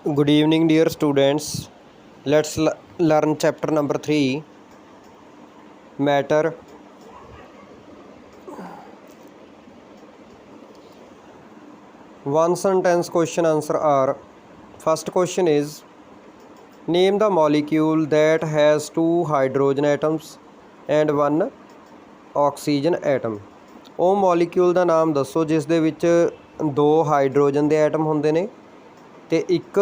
Good evening, dear students. Let's learn chapter number 3, matter. One sentence question answer are. First question is, name the molecule that has 2 hydrogen atoms and 1 oxygen atom. ਉਹ molecule ਦਾ ਨਾਮ ਦੱਸੋ ਜਿਸ ਦੇ ਵਿੱਚ 2 hydrogen ਦੇ atom ਹੁੰਦੇ ਨੇ ਤੇ ਇੱਕ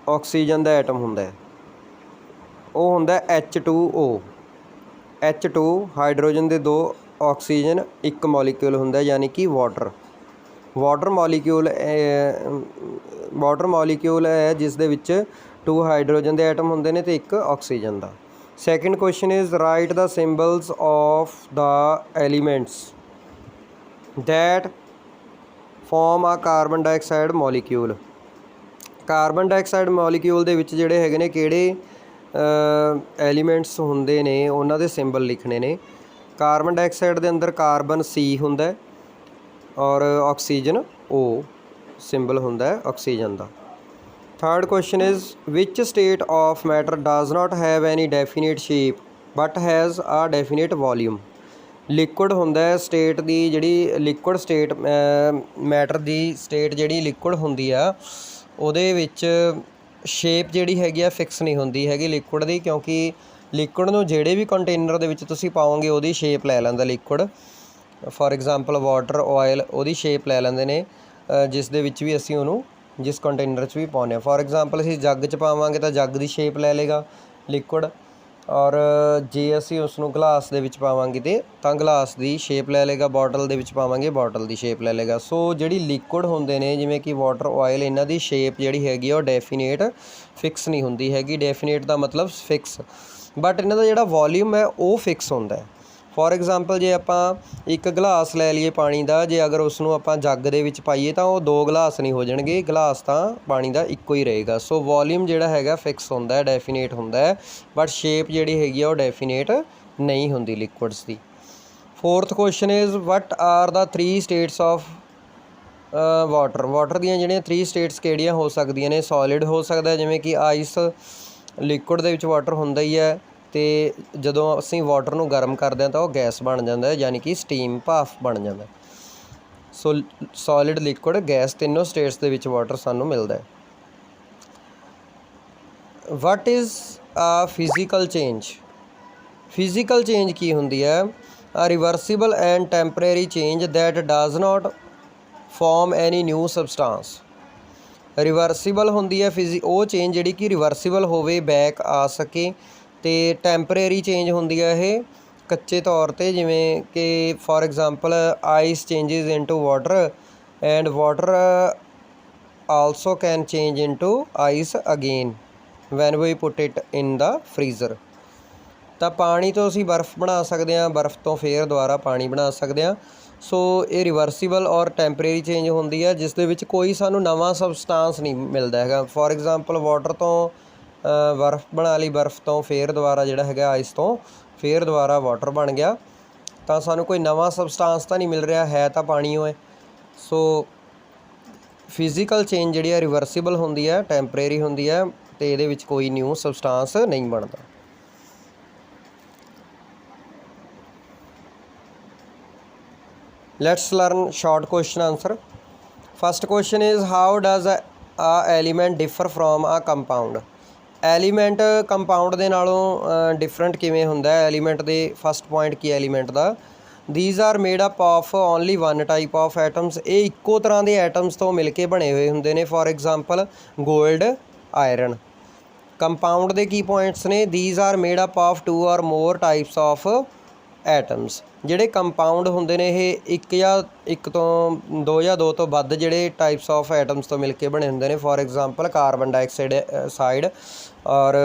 ਆਕਸੀਜਨ ਦਾ ਐਟਮ ਹੁੰਦਾ ਹੈ। ਉਹ ਹੁੰਦਾ H2O। H2 ਹਾਈਡਰੋਜਨ ਦੇ 2 ਆਕਸੀਜਨ ਇੱਕ ਮੋਲੀਕਿਊਲ ਹੁੰਦਾ ਯਾਨੀ ਕਿ ਵਾਟਰ ਮੋਲੀਕਿਊਲ ਹੈ ਜਿਸ ਦੇ ਵਿੱਚ 2 ਹਾਈਡਰੋਜਨ ਦੇ ਐਟਮ ਹੁੰਦੇ ਨੇ ਤੇ ਇੱਕ oxygen the. Second question is right the ਸਿੰਬਲਸ of the elements that form a carbon dioxide molecule. Carbon dioxide molecule ਦੇ ਵਿੱਚ ਜਿਹੜੇ ਹੈਗੇ ਨੇ ਕਿਹੜੇ ਐਲੀਮੈਂਟਸ ਹੁੰਦੇ ਨੇ ਉਹਨਾਂ ਦੇ ਸਿੰਬਲ ਲਿਖਣੇ ਨੇ। ਕਾਰਬਨ ਡਾਈਆਕਸਾਈਡ ਦੇ ਅੰਦਰ ਕਾਰਬਨ C ਹੁੰਦਾ ਔਰ ਆਕਸੀਜਨ O ਸਿੰਬਲ ਹੁੰਦਾ oxygen the. Third question is which state of matter does not have any definite shape but has ਆ ਡੈਫੀਨਿਟ ਵੋਲੀਊਮ। ਲਿਕੁਇਡ ਹੁੰਦਾ ਸਟੇਟ ਦੀ ਜਿਹੜੀ ਲਿਕੁਇਡ ਸਟੇਟ ਮੈਟਰ ਦੀ state ਜਿਹੜੀ liquid ਹੁੰਦੀ ਆ ਉਹਦੇ ਵਿੱਚ ਸ਼ੇਪ ਜਿਹੜੀ ਹੈਗੀ ਆ ਫਿਕਸ ਨਹੀਂ ਹੁੰਦੀ ਹੈਗੀ ਲਿਕੁਇਡ ਦੀ, ਕਿਉਂਕਿ ਲਿਕੁਇਡ ਨੂੰ ਜਿਹੜੇ ਵੀ ਕੰਟੇਨਰ ਦੇ ਵਿੱਚ ਤੁਸੀਂ ਪਾਓਗੇ ਉਹਦੀ ਸ਼ੇਪ ਲੈ ਲੈਂਦਾ liquid. For example water, oil ਉਹਦੀ ਸ਼ੇਪ ਲੈ ਲੈਂਦੇ ਨੇ ਜਿਸ ਦੇ ਵਿੱਚ ਵੀ ਅਸੀਂ ਉਹਨੂੰ ਜਿਸ ਕੰਟੇਨਰ 'ਚ ਵੀ ਪਾਉਂਦੇ ਹਾਂ। ਫੋਰ ਐਗਜ਼ਾਮਪਲ ਅਸੀਂ ਜੱਗ 'ਚ ਪਾਵਾਂਗੇ ਤਾਂ ਜੱਗ ਦੀ ਸ਼ੇਪ ਲੈ ਲਏਗਾ ਲਿਕੁਇਡ, ਔਰ ਜੇ ਅਸੀਂ ਉਸ ਨੂੰ ਗਲਾਸ ਦੇ ਵਿੱਚ ਪਾਵਾਂਗੇ ਤਾਂ ਗਲਾਸ ਦੀ ਸ਼ੇਪ ਲੈ ਲਏਗਾ। ਬੋਟਲ ਦੇ ਵਿੱਚ ਪਾਵਾਂਗੇ ਬੋਟਲ ਦੀ ਸ਼ੇਪ ਲੈ ਲਏਗਾ। ਸੋ ਜਿਹੜੀ ਲਿਕੁਇਡ ਹੁੰਦੇ ਨੇ ਜਿਵੇਂ ਕਿ ਵਾਟਰ, ਆਇਲ, ਇਹਨਾਂ ਦੀ ਸ਼ੇਪ ਜਿਹੜੀ ਹੈਗੀ ਆ ਉਹ ਡੈਫੀਨੇਟ ਫਿਕਸ ਨਹੀਂ ਹੁੰਦੀ ਹੈਗੀ। ਡੈਫੀਨੇਟ ਦਾ ਮਤਲਬ ਫਿਕਸ, ਬਟ ਇਹਨਾਂ ਦਾ ਜਿਹੜਾ ਵੋਲੀਊਮ ਹੈ ਉਹ ਫਿਕਸ ਹੁੰਦਾ। ਫੋਰ ਐਗਜ਼ਾਮਪਲ ਜੇ ਆਪਾਂ ਇੱਕ ਗਲਾਸ ਲੈ ਲਈਏ ਪਾਣੀ ਦਾ, ਜੇ ਅਗਰ ਉਸ ਨੂੰ ਆਪਾਂ ਜੱਗ ਦੇ ਵਿੱਚ ਪਾਈਏ ਤਾਂ ਉਹ 2 ਗਲਾਸ ਨਹੀਂ ਹੋ ਜਾਣਗੇ, ਗਲਾਸ ਤਾਂ ਪਾਣੀ ਦਾ ਇੱਕੋ ਹੀ ਰਹੇਗਾ। ਸੋ ਵੋਲੀਊਮ ਜਿਹੜਾ ਹੈਗਾ ਫਿਕਸ ਹੁੰਦਾ, ਡੈਫੀਨੇਟ ਹੁੰਦਾ, ਬਟ ਸ਼ੇਪ ਜਿਹੜੀ ਹੈਗੀ ਆ ਉਹ ਡੈਫੀਨੇਟ ਨਹੀਂ ਹੁੰਦੀ ਲਿਕੁਇਡਸ ਦੀ। Fourth question is what are the 3 states of water ਦੀਆਂ ਜਿਹੜੀਆਂ 3 ਸਟੇਟਸ ਕਿਹੜੀਆਂ ਹੋ ਸਕਦੀਆਂ ਨੇ। ਸੋਲਿਡ ਹੋ ਸਕਦਾ ਜਿਵੇਂ ਕਿ ਆਈਸ, ਲਿਕੁਇਡ ਦੇ ਵਿੱਚ ਵਾਟਰ ਹੁੰਦਾ ਹੀ ਹੈ, ਅਤੇ ਜਦੋਂ ਅਸੀਂ ਵਾਟਰ ਨੂੰ ਗਰਮ ਕਰਦੇ ਹਾਂ ਤਾਂ ਉਹ ਗੈਸ ਬਣ ਜਾਂਦਾ ਯਾਨੀ ਕਿ ਸਟੀਮ, ਭਾਫ ਬਣ ਜਾਂਦਾ। ਸੋ ਸੋਲਿਡ, ਲਿਕੁਇਡ, ਗੈਸ ਤਿੰਨੋਂ ਸਟੇਟਸ ਦੇ ਵਿੱਚ ਵਾਟਰ ਸਾਨੂੰ ਮਿਲਦਾ। What is a physical change. Physical change ਕੀ ਹੁੰਦੀ ਹੈ? A reversible and temporary change that does not form any new substance. Reversible ਹੁੰਦੀ ਹੈ ਉਹ ਚੇਂਜ ਜਿਹੜੀ ਕਿ ਰਿਵਰਸੀਬਲ ਹੋਵੇ, ਬੈਕ ਆ ਸਕੇ। ਅਤੇ ਟੈਂਪਰੇਰੀ ਚੇਂਜ ਹੁੰਦੀ ਹੈ ਇਹ ਕੱਚੇ ਤੌਰ 'ਤੇ, ਜਿਵੇਂ ਕਿ for example ice changes into water and water also can change into ice again when we put it in the freezer. ਤਾਂ ਪਾਣੀ ਤੋਂ ਅਸੀਂ ਬਰਫ਼ ਬਣਾ ਸਕਦੇ ਹਾਂ, ਬਰਫ਼ ਤੋਂ ਫਿਰ ਦੁਬਾਰਾ ਪਾਣੀ ਬਣਾ ਸਕਦੇ ਹਾਂ। ਸੋ ਇਹ ਰਿਵਰਸੀਬਲ ਔਰ ਟੈਂਪਰੇਰੀ ਚੇਂਜ ਹੁੰਦੀ ਹੈ ਜਿਸ ਦੇ ਵਿੱਚ ਕੋਈ ਸਾਨੂੰ ਨਵਾਂ ਸਬਸਟਾਂਸ ਨਹੀਂ ਮਿਲਦਾ ਹੈਗਾ। ਫੋਰ ਐਗਜ਼ਾਮਪਲ ਵਾਟਰ ਤੋਂ ਬਰਫ਼ ਬਣਾ ਲਈ, ਬਰਫ਼ ਤੋਂ ਫਿਰ ਦੁਬਾਰਾ ਜਿਹੜਾ ਹੈਗਾ ਆਈਸ ਤੋਂ ਫਿਰ ਦੁਬਾਰਾ ਵਾਟਰ ਬਣ ਗਿਆ, ਤਾਂ ਸਾਨੂੰ ਕੋਈ ਨਵਾਂ ਸਬਸਟਾਂਸ ਤਾਂ ਨਹੀਂ ਮਿਲ ਰਿਹਾ, ਹੈ ਤਾਂ ਪਾਣੀ ਓ ਹੈ। ਸੋ ਫਿਜ਼ੀਕਲ ਚੇਂਜ ਜਿਹੜੀ ਹੈ ਰਿਵਰਸੀਬਲ ਹੁੰਦੀ ਹੈ, ਟੈਂਪਰੇਰੀ ਹੁੰਦੀ ਹੈ, ਅਤੇ ਇਹਦੇ ਵਿੱਚ ਕੋਈ ਨਿਊ ਸਬਸਟਾਂਸ ਨਹੀਂ ਬਣਦਾ। Let's learn short question answer. First question is how does ਆ ਐਲੀਮੈਂਟ ਡਿਫਰ ਫਰੋਮ ਆ ਕੰਪਾਊਂਡ। ਐਲੀਮੈਂਟ ਕੰਪਾਊਂਡ ਦੇ ਨਾਲੋਂ ਡਿਫਰੈਂਟ ਕਿਵੇਂ ਹੁੰਦਾ? ਐਲੀਮੈਂਟ ਦੇ first point Ki element the? These R made up of only 1 type of atoms. ਇਹ ਇੱਕੋ ਤਰ੍ਹਾਂ ਦੇ ਐਟਮਸ ਤੋਂ ਮਿਲ ਕੇ ਬਣੇ ਹੋਏ ਹੁੰਦੇ ਨੇ। For example gold, iron. Compound ਦੇ ਕੀ ਪੁਆਇੰਟਸ ਨੇ? These R made up of 2 ਔਰ ਮੋਰ ਟਾਈਪਸ ਆਫ ਐਟਮਸ। ਜਿਹੜੇ ਕੰਪਾਊਂਡ ਹੁੰਦੇ ਨੇ ਇਹ ਇੱਕ ਤੋਂ 2 ਜਾਂ 2 ਤੋਂ ਵੱਧ ਜਿਹੜੇ ਟਾਈਪਸ ਆਫ ਐਟਮਸ ਤੋਂ ਮਿਲ ਕੇ ਬਣੇ ਹੁੰਦੇ ਨੇ। ਫੋਰ ਐਗਜ਼ਾਮਪਲ ਕਾਰਬਨ ਡਾਈਆਕਸਾਈਡ ਔਰ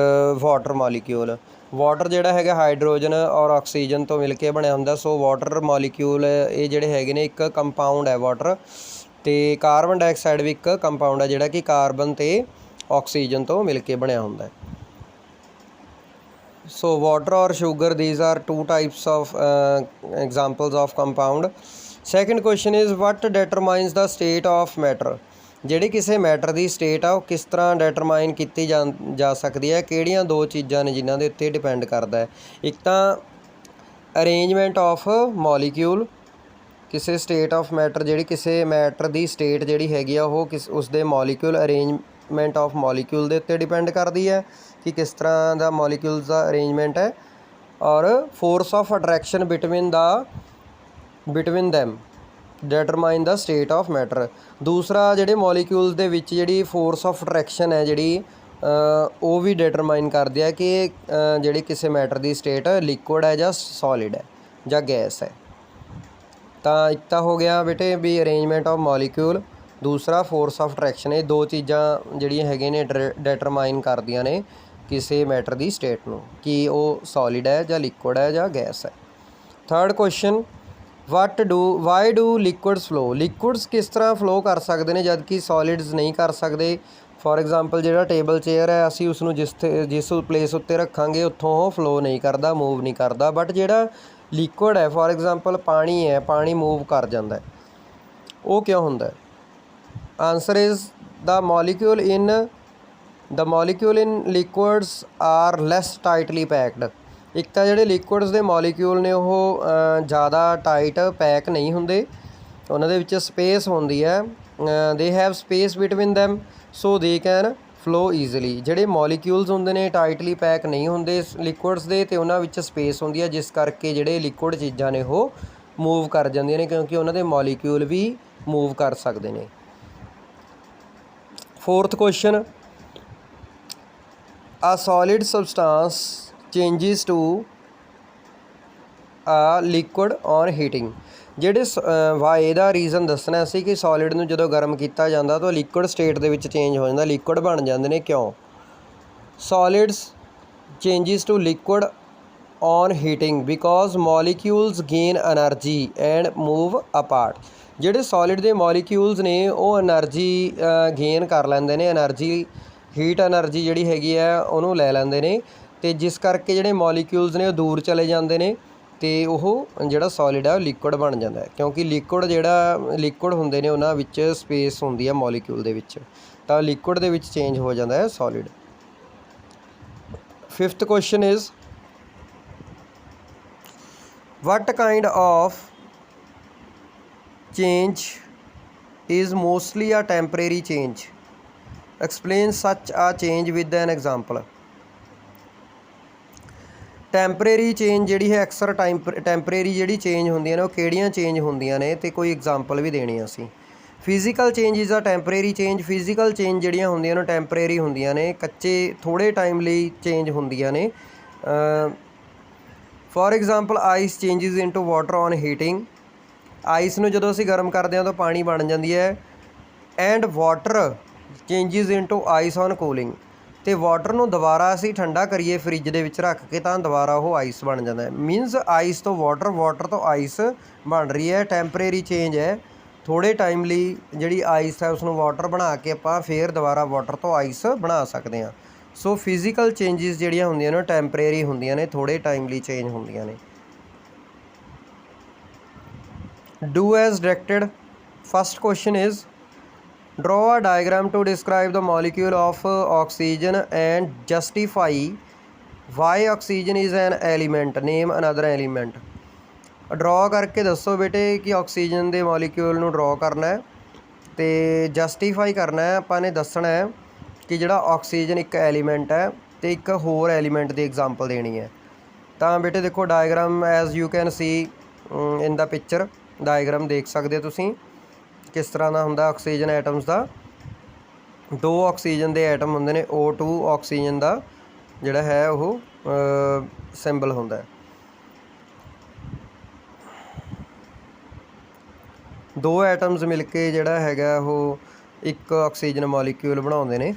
ਵਾਟਰ ਮੋਲੀਕਿਊਲ। ਵਾਟਰ ਜਿਹੜਾ ਹੈਗਾ ਹਾਈਡਰੋਜਨ ਔਰ ਆਕਸੀਜਨ ਤੋਂ ਮਿਲ ਕੇ ਬਣਿਆ ਹੁੰਦਾ। ਸੋ ਵਾਟਰ ਮੋਲੀਕਿਊਲ ਇਹ ਜਿਹੜੇ ਹੈਗੇ ਨੇ ਇੱਕ ਕੰਪਾਊਂਡ ਹੈ ਵਾਟਰ, ਅਤੇ ਕਾਰਬਨ ਡਾਈਆਕਸਾਈਡ ਵੀ ਇੱਕ ਕੰਪਾਊਂਡ ਹੈ ਜਿਹੜਾ ਕਿ ਕਾਰਬਨ ਅਤੇ ਆਕਸੀਜਨ ਤੋਂ ਮਿਲ ਕੇ ਬਣਿਆ ਹੁੰਦਾ। So water or sugar, these are 2 types of examples of compound. Second question is what determines the state of matter. ਜਿਹੜੀ ਕਿਸੇ ਮੈਟਰ ਦੀ ਸਟੇਟ ਆ ਉਹ ਕਿਸ ਤਰ੍ਹਾਂ ਡਿਟਰਮਾਈਨ ਕੀਤੀ ਜਾ ਸਕਦੀ ਹੈ, ਕਿਹੜੀਆਂ ਦੋ ਚੀਜ਼ਾਂ ਨੇ ਜਿਨ੍ਹਾਂ ਦੇ ਉੱਤੇ ਡਿਪੈਂਡ ਕਰਦਾ ਹੈ। ਇੱਕ ਤਾਂ ਅਰੇਂਜਮੈਂਟ ਆਫ ਮੋਲੀਕਿਊਲ, ਕਿਸੇ ਸਟੇਟ ਆਫ ਮੈਟਰ, ਜਿਹੜੀ ਕਿਸੇ ਮੈਟਰ ਦੀ ਸਟੇਟ ਜਿਹੜੀ ਹੈਗੀ ਆ ਉਹ ਉਸਦੇ ਮੋਲੀਕਿਊਲ ਅਰੇਂਜਮੈਂਟ ਆਫ ਮੋਲੀਕਿਊਲ ਦੇ ਉੱਤੇ ਡਿਪੈਂਡ ਕਰਦੀ ਹੈ ਕਿ ਕਿਸ ਤਰ੍ਹਾਂ ਦਾ ਮੋਲੀਕਿਊਲਸ ਦਾ ਅਰੇਂਜਮੈਂਟ ਹੈ। ਔਰ force of attraction between them determine the state of matter. ਦੂਸਰਾ ਜਿਹੜੇ ਮੋਲੀਕਿਊਲਸ ਦੇ ਵਿੱਚ ਜਿਹੜੀ ਫੋਰਸ ਆਫ ਅਟਰੈਕਸ਼ਨ ਹੈ ਜਿਹੜੀ ਉਹ ਵੀ ਡਿਟਰਮਾਈਨ ਕਰਦੇ ਆ ਕਿ ਜਿਹੜੀ ਕਿਸੇ ਮੈਟਰ ਦੀ ਸਟੇਟ ਲਿਕੁਇਡ ਹੈ ਜਾਂ ਸੋਲਿਡ ਹੈ ਜਾਂ ਗੈਸ ਹੈ। ਤਾਂ ਇੱਕ ਤਾਂ ਹੋ ਗਿਆ ਬੇਟੇ ਵੀ ਅਰੇਂਜਮੈਂਟ ਆਫ ਮੋਲੀਕਿਊਲ, ਦੂਸਰਾ ਫੋਰਸ ਆਫ ਅਟਰੈਕਸ਼ਨ। ਇਹ ਦੋ ਚੀਜ਼ਾਂ ਜਿਹੜੀਆਂ ਹੈਗੀਆਂ ਨੇ ਡਿਟਰਮਾਈਨ ਕਰਦੀਆਂ ਨੇ ਕਿਸੇ ਮੈਟਰ ਦੀ ਸਟੇਟ ਨੂੰ ਕਿ ਉਹ ਸੋਲਿਡ ਹੈ ਜਾਂ ਲਿਕੁਇਡ ਹੈ ਜਾਂ ਗੈਸ ਹੈ। Third question, why do liquids flow. Liquids ਕਿਸ ਤਰ੍ਹਾਂ ਫਲੋ ਕਰ ਸਕਦੇ ਨੇ ਜਦ ਕਿ ਸੋਲਿਡਸ ਨਹੀਂ ਕਰ ਸਕਦੇ। ਫੋਰ ਐਗਜ਼ਾਮਪਲ ਜਿਹੜਾ ਟੇਬਲ ਚੇਅਰ ਹੈ ਅਸੀਂ ਉਸ ਨੂੰ ਜਿਸ ਪਲੇਸ ਉੱਤੇ ਰੱਖਾਂਗੇ ਉੱਥੋਂ ਉਹ ਫਲੋ ਨਹੀਂ ਕਰਦਾ, ਮੂਵ ਨਹੀਂ ਕਰਦਾ। ਬਟ ਜਿਹੜਾ ਲਿਕੁਇਡ ਹੈ, ਫੋਰ ਐਗਜ਼ਾਮਪਲ ਪਾਣੀ ਹੈ, ਪਾਣੀ ਮੂਵ ਕਰ ਜਾਂਦਾ। ਉਹ ਕਿਉਂ ਹੁੰਦਾ? Answer is the molecule in liquids are less tightly packed। ਇੱਕ ਤਾਂ ਜਿਹੜੇ ਲਿਕੁਇਡਸ ਦੇ ਮੋਲੀਕਿਊਲ ਨੇ ਉਹ ਜ਼ਿਆਦਾ ਟਾਈਟ ਪੈਕ ਨਹੀਂ ਹੁੰਦੇ, ਉਹਨਾਂ ਦੇ ਵਿੱਚ ਸਪੇਸ ਹੁੰਦੀ ਹੈ। They have space between them so they can flow easily. ਜਿਹੜੇ ਮੋਲੀਕਿਊਲਸ ਹੁੰਦੇ ਨੇ ਟਾਈਟਲੀ ਪੈਕ ਨਹੀਂ ਹੁੰਦੇ ਲਿਕੁਇਡਸ ਦੇ, ਅਤੇ ਉਹਨਾਂ ਵਿੱਚ ਸਪੇਸ ਹੁੰਦੀ ਹੈ ਜਿਸ ਕਰਕੇ ਜਿਹੜੇ ਲਿਕੁਇਡ ਚੀਜ਼ਾਂ ਨੇ ਉਹ ਮੂਵ ਕਰ ਜਾਂਦੀਆਂ ਨੇ ਕਿਉਂਕਿ ਉਹਨਾਂ ਦੇ ਮੋਲੀਕਿਊਲ ਵੀ ਮੂਵ ਕਰ ਸਕਦੇ ਨੇ। Fourth question, a solid substance changes to a liquid on heating। ਜਿਹੜੇ ਵਾਈ ਦਾ ਰੀਜ਼ਨ ਦੱਸਣਾ ਸੀ ਕਿ ਸੋਲਿਡ ਨੂੰ ਜਦੋਂ ਗਰਮ ਕੀਤਾ ਜਾਂਦਾ ਤਾਂ ਲਿਕੁਇਡ ਸਟੇਟ ਦੇ ਵਿੱਚ ਚੇਂਜ ਹੋ ਜਾਂਦਾ, ਲਿਕੁਇਡ ਬਣ ਜਾਂਦੇ ਨੇ। ਕਿਉਂ? Solids changes to liquid on heating because molecules gain energy and move apart. ਜਿਹੜੇ ਸੋਲਿਡ ਦੇ ਮੋਲੀਕਿਊਲਸ ਨੇ ਉਹ ਐਨਰਜੀ ਗੇਨ ਕਰ ਲੈਂਦੇ ਨੇ, ਐਨਰਜੀ ਹੀਟ ਐਨਰਜੀ ਜਿਹੜੀ ਹੈਗੀ ਹੈ ਉਹਨੂੰ ਲੈ ਲੈਂਦੇ ਨੇ, ਅਤੇ ਜਿਸ ਕਰਕੇ ਜਿਹੜੇ ਮੋਲੀਕਿਊਲਸ ਨੇ ਉਹ ਦੂਰ ਚਲੇ ਜਾਂਦੇ ਨੇ ਅਤੇ ਉਹ ਜਿਹੜਾ ਸੋਲਿਡ ਹੈ ਉਹ ਲਿਕੁਇਡ ਬਣ ਜਾਂਦਾ ਹੈ। ਕਿਉਂਕਿ ਲਿਕੁਇਡ ਹੁੰਦੇ ਨੇ ਉਹਨਾਂ ਵਿੱਚ ਸਪੇਸ ਹੁੰਦੀ ਹੈ ਮੋਲੀਕਿਊਲ ਦੇ ਵਿੱਚ, ਤਾਂ ਲਿਕੁਇਡ ਦੇ ਵਿੱਚ ਚੇਂਜ ਹੋ ਜਾਂਦਾ ਹੈ solid. Fifth question is what kind of change is mostly a temporary change? Explain such a change with an example। Temporary change ਜਿਹੜੀ ਹੈ ਅਕਸਰ ਟੈਂਪਰੇਰੀ ਜਿਹੜੀ ਚੇਂਜ ਹੁੰਦੀਆਂ ਨੇ ਉਹ ਕਿਹੜੀਆਂ ਚੇਂਜ ਹੁੰਦੀਆਂ ਨੇ ਅਤੇ ਕੋਈ ਐਗਜ਼ਾਮਪਲ ਵੀ ਦੇਣੀ ਆ ਅਸੀਂ। ਫਿਜ਼ੀਕਲ ਚੇਂਜ ਇਜ਼ ਆ ਟੈਂਪਰੇਰੀ ਚੇਂਜ। ਫਿਜ਼ੀਕਲ ਚੇਂਜ ਜਿਹੜੀਆਂ ਹੁੰਦੀਆਂ ਨੇ ਉਹ ਟੈਂਪਰੇਰੀ ਹੁੰਦੀਆਂ ਨੇ, ਥੋੜ੍ਹੇ ਟਾਈਮ ਲਈ ਚੇਂਜ ਹੁੰਦੀਆਂ ਨੇ। Four example ice changes into water on heating. Ice ਨੂੰ ਜਦੋਂ ਅਸੀਂ ਗਰਮ ਕਰਦੇ ਹਾਂ ਤਾਂ ਪਾਣੀ ਬਣ ਜਾਂਦੀ ਹੈ। And water changes into ice on cooling. ਅਤੇ ਵਾਟਰ ਨੂੰ ਦੁਬਾਰਾ ਅਸੀਂ ਠੰਡਾ ਕਰੀਏ ਫਰਿੱਜ ਦੇ ਵਿੱਚ ਰੱਖ ਕੇ ਤਾਂ ਦੁਬਾਰਾ ਉਹ ਆਈਸ ਬਣ ਜਾਂਦਾ ਹੈ। ਮੀਨਸ ਆਈਸ ਤੋਂ ਵਾਟਰ, ਵਾਟਰ ਤੋਂ ਆਈਸ ਬਣ ਰਹੀ ਹੈ। ਟੈਂਪਰੇਰੀ ਚੇਂਜ ਹੈ, ਥੋੜ੍ਹੇ ਟਾਈਮ ਲਈ ਜਿਹੜੀ ਆਈਸ ਹੈ ਉਸਨੂੰ ਵਾਟਰ ਬਣਾ ਕੇ ਆਪਾਂ ਫਿਰ ਦੁਬਾਰਾ ਵਾਟਰ ਤੋਂ ਆਈਸ ਬਣਾ ਸਕਦੇ ਹਾਂ। ਸੋ ਫਿਜ਼ੀਕਲ ਚੇਂਜਿਸ ਜਿਹੜੀਆਂ ਹੁੰਦੀਆਂ ਨੇ ਟੈਂਪਰੇਰੀ ਹੁੰਦੀਆਂ ਨੇ, ਥੋੜ੍ਹੇ ਟਾਈਮ ਲਈ ਚੇਂਜ ਹੁੰਦੀਆਂ ਨੇ। Do as directed. First question is draw a diagram to describe the molecule of oxygen and justify why oxygen is an element, name another element। ਡਰਾ ਕਰਕੇ ਦੱਸੋ ਬੇਟੇ ਕਿ ਆਕਸੀਜਨ ਦੇ ਮੋਲੀਕਿਊਲ ਨੂੰ ਡਰਾ ਕਰਨਾ ਹੈ ਅਤੇ ਜਸਟੀਫਾਈ ਕਰਨਾ ਹੈ। ਆਪਾਂ ਨੇ ਦੱਸਣਾ ਹੈ ਕਿ ਜਿਹੜਾ ਆਕਸੀਜਨ ਇੱਕ ਐਲੀਮੈਂਟ ਹੈ ਅਤੇ ਇੱਕ ਹੋਰ ਐਲੀਮੈਂਟ ਦੀ ਐਗਜ਼ਾਮਪਲ ਦੇਣੀ ਹੈ। ਤਾਂ ਬੇਟੇ ਦੇਖੋ diagram as you can see in the picture. Diagram ਦੇਖ ਸਕਦੇ ਹੋ ਤੁਸੀਂ ਕਿਸ ਤਰ੍ਹਾਂ ਦਾ ਹੁੰਦਾ ਆਕਸੀਜਨ ਐਟਮਸ ਦਾ। ਦੋ ਆਕਸੀਜਨ ਦੇ ਐਟਮ ਹੁੰਦੇ ਨੇ, O2 ਆਕਸੀਜਨ ਦਾ ਜਿਹੜਾ ਹੈ ਉਹ ਸਿੰਬਲ ਹੁੰਦਾ ਹੈ। ਦੋ ਐਟਮਸ ਮਿਲ ਕੇ ਜਿਹੜਾ ਹੈਗਾ ਉਹ ਇੱਕ ਆਕਸੀਜਨ ਮੋਲੀਕਿਊਲ ਬਣਾਉਂਦੇ ਨੇ।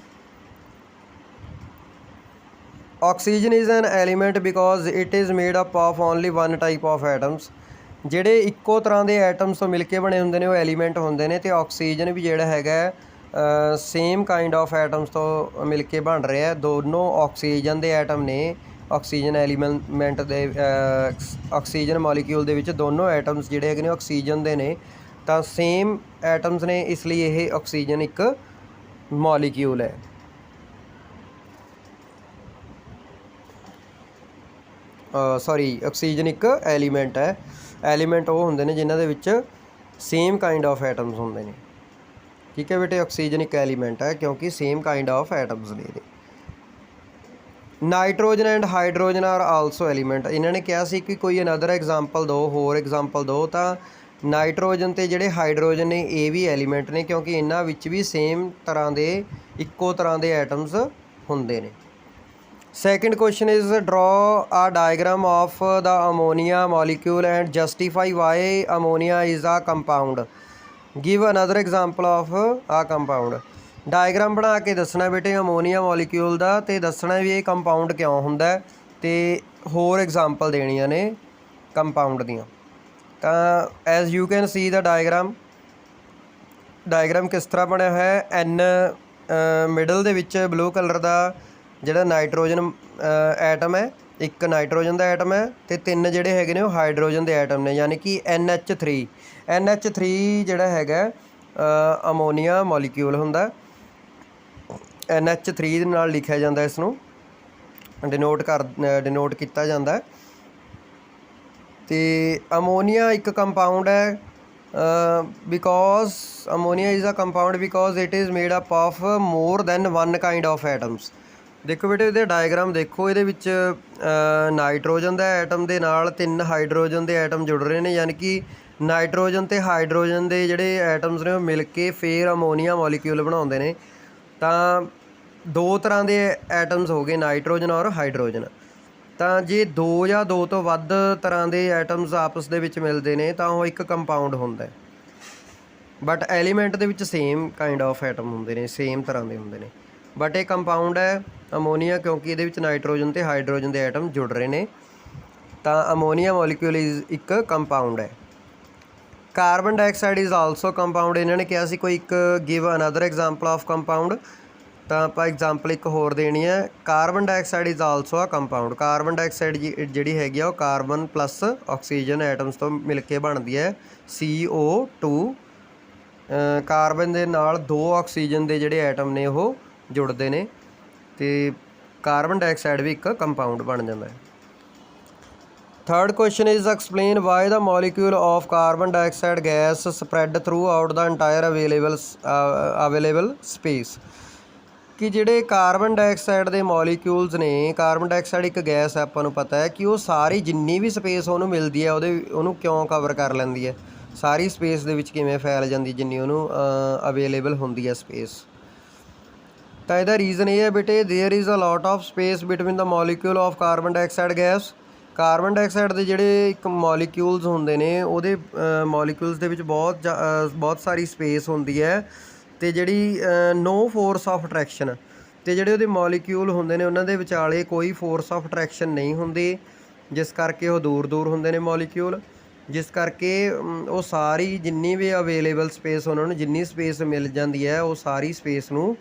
Oxygen is an element because it is made up of only one type of atoms. ਜਿਹੜੇ ਇੱਕੋ ਤਰ੍ਹਾਂ ਦੇ ਐਟਮਸ ਤੋਂ ਮਿਲ ਕੇ ਬਣੇ ਹੁੰਦੇ ਨੇ ਉਹ ਐਲੀਮੈਂਟ ਹੁੰਦੇ ਨੇ, ਅਤੇ ਆਕਸੀਜਨ ਵੀ ਜਿਹੜਾ ਹੈਗਾ ਸੇਮ ਕਾਈਂਡ ਆਫ ਐਟਮਸ ਤੋਂ ਮਿਲ ਕੇ ਬਣ ਰਿਹਾ। ਦੋਨੋਂ ਆਕਸੀਜਨ ਦੇ ਐਟਮ ਨੇ, ਆਕਸੀਜਨ ਐਲੀਮੈਂਟ ਦੇ ਆਕਸੀਜਨ ਮੋਲੀਕਿਊਲ ਦੇ ਵਿੱਚ ਦੋਨੋਂ ਐਟਮਸ ਜਿਹੜੇ ਹੈਗੇ ਨੇ ਆਕਸੀਜਨ ਦੇ ਨੇ, ਤਾਂ ਸੇਮ ਐਟਮਸ ਨੇ, ਇਸ ਲਈ ਇਹ ਆਕਸੀਜਨ ਇੱਕ ਮੋਲੀਕਿਊਲ ਹੈ। ਸੌਰੀ, ਆਕਸੀਜਨ ਇੱਕ ਐਲੀਮੈਂਟ ਹੈ। ਐਲੀਮੈਂਟ ਉਹ ਹੁੰਦੇ ਨੇ ਜਿਨ੍ਹਾਂ ਦੇ ਵਿੱਚ ਸੇਮ ਕਾइंड ऑफ ਐਟਮਸ ਹੁੰਦੇ ਨੇ। ਠੀਕ ਹੈ ਬੇਟੇ, ਆਕਸੀਜਨ ਇੱਕ ਐਲੀਮੈਂਟ ਹੈ ਕਿਉਂਕਿ ਸੇਮ ਕਾइंड ऑफ ਐਟਮਸ ਨੇ ਇਹਦੇ। Nitrogen and hydrogen are also element. ਇਹਨਾਂ ਨੇ ਕਿਹਾ ਸੀ ਕਿ ਕੋਈ ਅਨਦਰ ਐਗਜ਼ਾਮਪਲ ਦਿਓ, ਹੋਰ ਐਗਜ਼ਾਮਪਲ ਦਿਓ, ਤਾਂ ਨਾਈਟ੍ਰੋਜਨ ਅਤੇ ਜਿਹੜੇ ਹਾਈਡਰੋਜਨ ਨੇ ਇਹ ਵੀ ਐਲੀਮੈਂਟ ਨੇ ਕਿਉਂਕਿ ਇਹਨਾਂ ਵਿੱਚ ਵੀ ਸੇਮ ਤਰ੍ਹਾਂ ਦੇ, ਇੱਕੋ ਤਰ੍ਹਾਂ ਦੇ ਐਟਮਸ ਹੁੰਦੇ ਨੇ। Second question is draw a diagram of the ammonia molecule and justify why ammonia is a compound. Give another example of a compound. Diagram ਬਣਾ ਕੇ ਦੱਸਣਾ ਬੇਟੇ ਅਮੋਨੀਆ ਮੋਲੀਕਿਊਲ ਦਾ, ਅਤੇ ਦੱਸਣਾ ਵੀ ਇਹ ਕੰਪਾਊਂਡ ਕਿਉਂ ਹੁੰਦਾ, ਅਤੇ ਹੋਰ ਐਗਜ਼ਾਮਪਲ ਦੇਣੀਆਂ ਨੇ ਕੰਪਾਊਂਡ ਦੀਆਂ। ਤਾਂ as you can see the diagram ਕਿਸ ਤਰ੍ਹਾਂ ਬਣਿਆ ਹੋਇਆ। ਐਨ ਮਿਡਲ ਦੇ ਵਿੱਚ ਬਲੂ ਕਲਰ ਦਾ ਜਿਹੜਾ ਨਾਈਟ੍ਰੋਜਨ ਐਟਮ ਹੈ, ਇੱਕ ਨਾਈਟ੍ਰੋਜਨ ਦਾ ਐਟਮ ਹੈ, ਅਤੇ 3 ਜਿਹੜੇ ਹੈਗੇ ਨੇ ਉਹ ਹਾਈਡਰੋਜਨ ਦੇ ਐਟਮ ਨੇ, ਯਾਨੀ ਕਿ NH3। NH3 ਜਿਹੜਾ ਹੈਗਾ ਅਮੋਨੀਆ ਮੋਲੀਕਿਊਲ ਹੁੰਦਾ। NH3 ਦੇ ਨਾਲ ਲਿਖਿਆ ਜਾਂਦਾ, ਇਸ ਨੂੰ ਡਿਨੋਟ ਕੀਤਾ ਜਾਂਦਾ। ਅਤੇ ਅਮੋਨੀਆ ਇੱਕ ਕੰਪਾਊਂਡ ਹੈ because ammonia is a compound because it is made up of more than one kind of atoms. ਦੇਖੋ ਬੇਟੇ ਇਹਦੇ ਡਾਇਗਰਾਮ ਦੇਖੋ, ਇਹਦੇ ਵਿੱਚ ਨਾਈਟ੍ਰੋਜਨ ਦਾ ਐਟਮ ਦੇ ਨਾਲ 3 ਹਾਈਡਰੋਜਨ ਦੇ ਐਟਮ ਜੁੜ ਰਹੇ ਨੇ, ਯਾਨੀ ਕਿ ਨਾਈਟ੍ਰੋਜਨ ਅਤੇ ਹਾਈਡਰੋਜਨ ਦੇ ਜਿਹੜੇ ਐਟਮਸ ਨੇ ਉਹ ਮਿਲ ਕੇ ਫਿਰ ਅਮੋਨੀਆ ਮੋਲੀਕਿਊਲ ਬਣਾਉਂਦੇ ਨੇ। ਤਾਂ 2 ਤਰ੍ਹਾਂ ਦੇ ਐਟਮਸ ਹੋ ਗਏ, ਨਾਈਟ੍ਰੋਜਨ ਔਰ ਹਾਈਡਰੋਜਨ। ਤਾਂ ਜੇ 2 ਜਾਂ 2 ਤੋਂ ਵੱਧ ਤਰ੍ਹਾਂ ਦੇ ਐਟਮਸ ਆਪਸ ਦੇ ਵਿੱਚ ਮਿਲਦੇ ਨੇ ਤਾਂ ਉਹ ਇੱਕ ਕੰਪਾਊਂਡ ਹੁੰਦਾ। ਬਟ ਐਲੀਮੈਂਟ ਦੇ ਵਿੱਚ ਸੇਮ ਕਾइंड ऑफ ਐਟਮ ਹੁੰਦੇ ਨੇ, ਸੇਮ ਤਰ੍ਹਾਂ ਦੇ ਹੁੰਦੇ ਨੇ, ਬਟ ਇਹ ਕੰਪਾਊਂਡ ਹੈ ਅਮੋਨੀਆ ਕਿਉਂਕਿ ਇਹਦੇ ਵਿੱਚ ਨਾਈਟ੍ਰੋਜਨ ਅਤੇ ਹਾਈਡਰੋਜਨ ਦੇ ਐਟਮ ਜੁੜ ਰਹੇ ਨੇ। ਤਾਂ ਅਮੋਨੀਆ ਮੋਲੀਕਿਊਲ ਇਜ਼ ਇੱਕ ਕੰਪਾਊਂਡ ਹੈ। Carbon dioxide is also compound. ਇਹਨਾਂ ਨੇ ਕਿਹਾ ਸੀ ਕੋਈ ਇੱਕ give another example of compound, ਤਾਂ ਆਪਾਂ ਐਗਜ਼ਾਮਪਲ ਇੱਕ ਹੋਰ ਦੇਣੀ ਹੈ। ਕਾਰਬਨ ਡਾਈਆਕਸਾਈਡ ਇਜ਼ ਆਲਸੋ ਆ ਕੰਪਾਊਂਡ। ਕਾਰਬਨ ਡਾਈਆਕਸਾਈਡ ਜਿਹੜੀ ਹੈਗੀ ਆ ਉਹ ਕਾਰਬਨ ਪਲੱਸ ਆਕਸੀਜਨ ਐਟਮਸ ਤੋਂ ਮਿਲ ਕੇ ਬਣਦੀ ਹੈ, CO2। ਕਾਰਬਨ ਦੇ ਨਾਲ 2 ਆਕਸੀਜਨ ਦੇ ਜਿਹੜੇ ਐਟਮ ਨੇ ਉਹ ਜੁੜਦੇ ਨੇ, ਅਤੇ ਕਾਰਬਨ ਡਾਈਆਕਸਾਈਡ ਵੀ ਇੱਕ ਕੰਪਾਊਂਡ ਬਣ ਜਾਂਦਾ ਹੈ। Third question is explain why the molecule of carbon dioxide gas spread throughout the entire available space. ਕਿ ਜਿਹੜੇ ਕਾਰਬਨ ਡਾਈਆਕਸਾਈਡ ਦੇ ਮੋਲੀਕਿਊਲਸ ਨੇ, ਕਾਰਬਨ ਡਾਈਆਕਸਾਈਡ ਇੱਕ ਗੈਸ ਹੈ, ਆਪਾਂ ਨੂੰ ਪਤਾ ਹੈ ਕਿ ਉਹ ਸਾਰੀ ਜਿੰਨੀ ਵੀ ਸਪੇਸ ਉਹਨੂੰ ਮਿਲਦੀ ਹੈ ਉਹਨੂੰ ਕਿਉਂ ਕਵਰ ਕਰ ਲੈਂਦੀ ਹੈ, ਸਾਰੀ ਸਪੇਸ ਦੇ ਵਿੱਚ ਕਿਵੇਂ ਫੈਲ ਜਾਂਦੀ ਜਿੰਨੀ ਉਹਨੂੰ ਅਵੇਲੇਬਲ ਹੁੰਦੀ ਹੈ ਸਪੇਸ। ਤਾਂ ਇਹਦਾ ਰੀਜ਼ਨ ਇਹ ਹੈ ਬੇਟੇ, there is a lot of space between the molecule of carbon dioxide gas. Carbon dioxide ਦੇ ਜਿਹੜੇ ਇੱਕ ਮੋਲੀਕਿਊਲਸ ਹੁੰਦੇ ਨੇ ਉਹਦੇ ਮੋਲੀਕਿਊਲਸ ਦੇ ਵਿੱਚ ਬਹੁਤ ਸਾਰੀ ਸਪੇਸ ਹੁੰਦੀ ਹੈ, ਅਤੇ ਜਿਹੜੀ ਨੋ ਫੋਰਸ ਆਫ ਅਟਰੈਕਸ਼ਨ, ਅਤੇ ਜਿਹੜੇ ਉਹਦੇ ਮੋਲੀਕਿਊਲ ਹੁੰਦੇ ਨੇ ਉਹਨਾਂ ਦੇ ਵਿਚਾਲੇ ਕੋਈ ਫੋਰਸ ਆਫ ਅਟਰੈਕਸ਼ਨ ਨਹੀਂ ਹੁੰਦੀ, ਜਿਸ ਕਰਕੇ ਉਹ ਦੂਰ ਦੂਰ ਹੁੰਦੇ ਨੇ ਮੋਲੀਕਿਊਲ, ਜਿਸ ਕਰਕੇ ਉਹ ਸਾਰੀ ਜਿੰਨੀ ਵੀ ਅਵੇਲੇਬਲ ਸਪੇਸ ਉਹਨਾਂ ਨੂੰ ਜਿੰਨੀ ਸਪੇਸ ਮਿਲ ਜਾਂਦੀ ਹੈ ਉਹ ਸਾਰੀ ਸਪੇਸ ਨੂੰ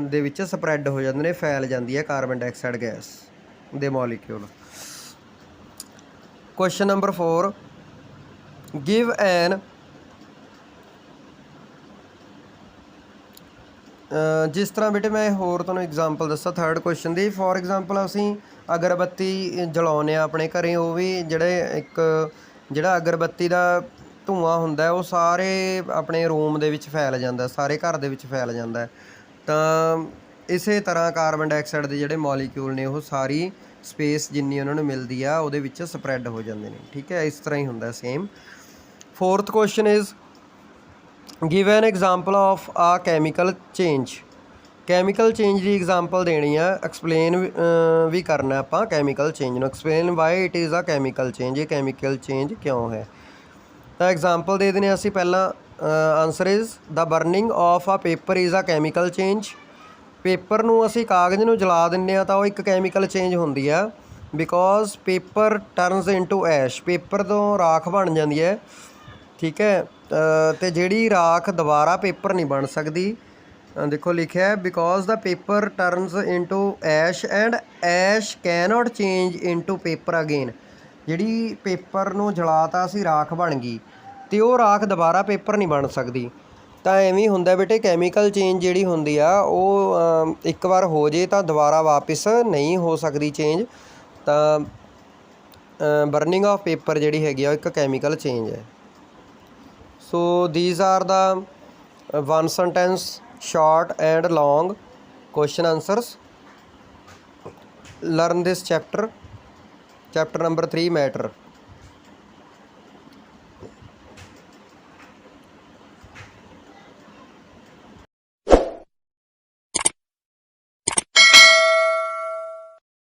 ਦੇ ਵਿੱਚ ਸਪਰੈਡ ਹੋ ਜਾਂਦੇ ਨੇ, ਫੈਲ ਜਾਂਦੀ ਹੈ ਕਾਰਬਨ ਡਾਈਆਕਸਾਈਡ ਗੈਸ ਦੇ ਮੋਲੀਕਿਊਲ। ਕੁਐਸਚਨ ਨੰਬਰ 4 ਗਿਵ ਐਨ ਜਿਸ ਤਰ੍ਹਾਂ ਬੇਟੇ ਮੈਂ ਹੋਰ ਤੁਹਾਨੂੰ ਐਗਜ਼ਾਮਪਲ ਦੱਸਾਂ third question the. For example ਅਸੀਂ ਅਗਰਬੱਤੀ ਜਲਾਉਂਦੇ ਹਾਂ ਆਪਣੇ ਘਰੇ, ਉਹ ਵੀ ਜਿਹੜਾ ਅਗਰਬੱਤੀ ਦਾ ਧੂੰਆਂ ਹੁੰਦਾ ਉਹ ਸਾਰੇ ਆਪਣੇ ਰੂਮ ਦੇ ਵਿੱਚ ਫੈਲ ਜਾਂਦਾ, ਸਾਰੇ ਘਰ ਦੇ ਵਿੱਚ ਫੈਲ ਜਾਂਦਾ। ਤਾਂ ਇਸੇ ਤਰ੍ਹਾਂ ਕਾਰਬਨ ਡਾਈਆਕਸਾਈਡ ਦੇ ਜਿਹੜੇ ਮੋਲੀਕਿਊਲ ਨੇ ਉਹ ਸਾਰੀ ਸਪੇਸ ਜਿੰਨੀ ਉਹਨਾਂ ਨੂੰ ਮਿਲਦੀ ਆ ਉਹਦੇ ਵਿੱਚ ਸਪਰੈਡ ਹੋ ਜਾਂਦੇ ਨੇ। ਠੀਕ ਹੈ, ਇਸ ਤਰ੍ਹਾਂ ਹੀ ਹੁੰਦਾ same. Fourth question is give an example of a chemical change. Chemical change ਦੀ ਐਗਜ਼ਾਮਪਲ ਦੇਣੀ ਆ, ਐਕਸਪਲੇਨ ਵੀ ਕਰਨਾ ਆਪਾਂ ਕੈਮੀਕਲ ਚੇਂਜ ਨੂੰ। Explain why it is a chemical change, ਇਹ ਕੈਮੀਕਲ ਚੇਂਜ ਕਿਉਂ ਹੈ। ਤਾਂ ਐਗਜ਼ਾਮਪਲ ਦੇ ਦਿੰਦੇ ਅਸੀਂ ਪਹਿਲਾਂ। Answer is the burning of a paper is a chemical change. Paper ਨੂੰ ਅਸੀਂ ਕਾਗਜ਼ ਨੂੰ ਜਲਾ ਦਿੰਦੇ ਹਾਂ ਤਾਂ ਉਹ ਇੱਕ ਕੈਮੀਕਲ ਚੇਂਜ ਹੁੰਦੀ ਆ, ਬਿਕੋਜ਼ ਪੇਪਰ ਟਰਨਸ ਇਨਟੂ ਐਸ਼। ਪੇਪਰ ਤੋਂ ਰਾਖ ਬਣ ਜਾਂਦੀ ਹੈ। ਠੀਕ ਹੈ, ਅਤੇ ਜਿਹੜੀ ਰਾਖ ਦੁਬਾਰਾ ਪੇਪਰ ਨਹੀਂ ਬਣ ਸਕਦੀ। ਦੇਖੋ ਲਿਖਿਆ because the paper turns into ਐਸ਼ ਐਂਡ ਐਸ਼ cannot change into paper again. ਜਿਹੜੀ ਪੇਪਰ ਨੂੰ ਜਲਾ ਤਾ ਅਸੀਂ ਰਾਖ ਬਣ ਗਈ, ਤੇ ਉਹ ਰਾਖ ਦੁਬਾਰਾ ਪੇਪਰ ਨਹੀਂ ਬਣ ਸਕਦੀ। ਤਾਂ ਐਵੇਂ ਹੁੰਦਾ ਬੇਟੇ, ਕੈਮੀਕਲ ਚੇਂਜ ਜਿਹੜੀ ਹੁੰਦੀ ਆ ਉਹ ਇੱਕ ਵਾਰ ਹੋ ਜੇ ਤਾਂ ਦੁਬਾਰਾ ਵਾਪਿਸ ਨਹੀਂ ਹੋ ਸਕਦੀ ਚੇਂਜ। ਤਾਂ ਬਰਨਿੰਗ ਆਫ ਪੇਪਰ ਜਿਹੜੀ ਹੈਗੀ ਆ ਇੱਕ ਕੈਮੀਕਲ ਚੇਂਜ ਹੈ। So these are the one sentence short and long question answers. Learn this chapter, chapter number 3 matter.